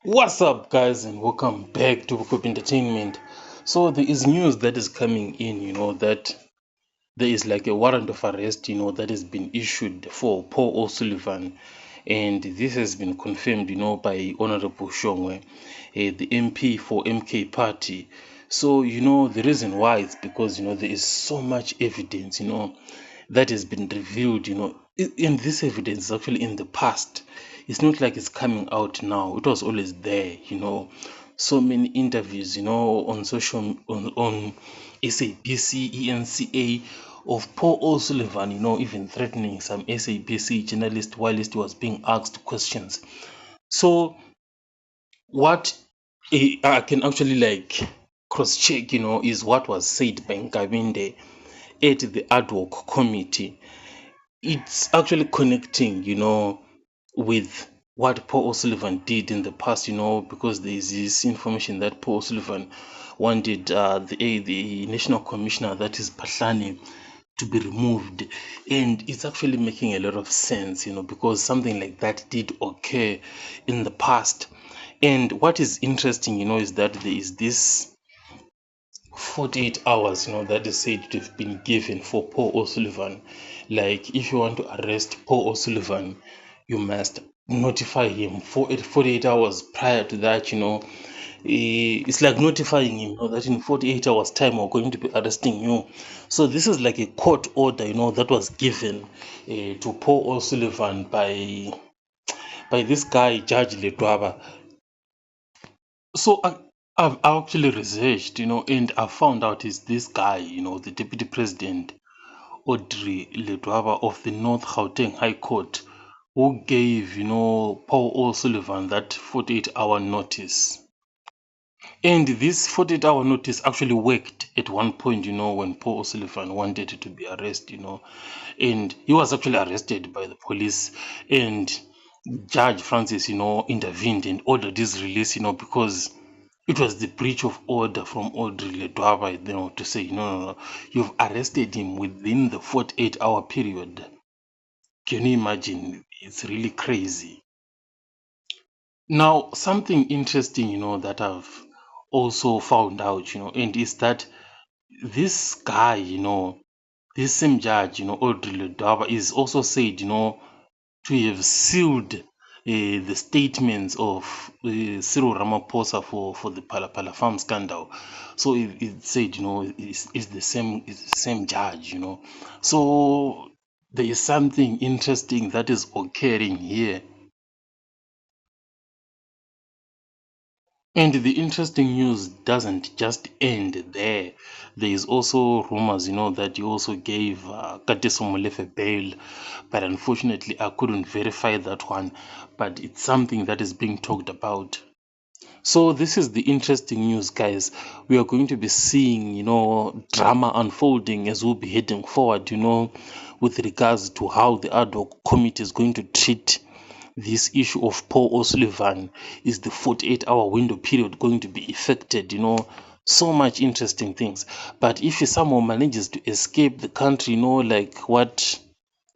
What's up, guys, and welcome back to Book Entertainment. So, there is news that is coming in, that there is like a warrant of arrest, that has been issued for Paul O'Sullivan, and this has been confirmed, by Honorable Shongwe, the MP for MK Party. So, the reason why is because, there is so much evidence, that has been revealed, and this evidence is actually in the past. It's not like it's coming out now. It was always there, so many interviews, on social on SABC, ENCA of Paul O'Sullivan, even threatening some SABC journalist while he was being asked questions. So what I can actually like cross check, is what was said by Nkabinde at the ad hoc committee. It's actually connecting, with what Paul O'Sullivan did in the past, because there is this information that Paul O'Sullivan wanted the National Commissioner, that is Pahlani, to be removed. And it's actually making a lot of sense, because something like that did occur in the past. And what is interesting, is that there is this 48 hours, that is said to have been given for Paul O'Sullivan. Like, if you want to arrest Paul O'Sullivan, you must notify him for 48 hours prior to that, It's like notifying him, that in 48 hours time we're going to be arresting you. So this is like a court order, that was given to Paul O'Sullivan by this guy, Judge Letwaba. So I actually researched, and I found out is this guy, the Deputy President, Audrey Letwaba of the North Gauteng High Court, who gave, Paul O'Sullivan that 48-hour notice. And this 48-hour notice actually worked at one point, when Paul O'Sullivan wanted to be arrested, and he was actually arrested by the police, and Judge Francis, intervened and ordered his release, because it was the breach of order from Audrey Letwaba, to say, no, you've arrested him within the 48-hour period. Can you imagine? It's really crazy. Now, something interesting, that I've also found out, and is that this guy, this same judge, Audrey Letwaba, is also said, to have sealed the statements of Cyril Ramaphosa for the Palapala Farm scandal. So it said, it's the same judge, So there is something interesting that is occurring here. And the interesting news doesn't just end there. There is also rumors, that he also gave Kateso Molefe bail, but unfortunately I couldn't verify that one. But it's something that is being talked about. So this is the interesting news, guys. We are going to be seeing, drama unfolding as we'll be heading forward, with regards to how the ad hoc committee is going to treat this issue of Paul O'Sullivan. Is the 48-hour window period going to be affected? So much interesting things. But if he somehow manages to escape the country, like what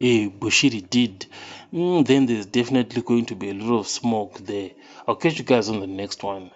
Bushiri did, then there's definitely going to be a lot of smoke there. I'll catch you guys on the next one.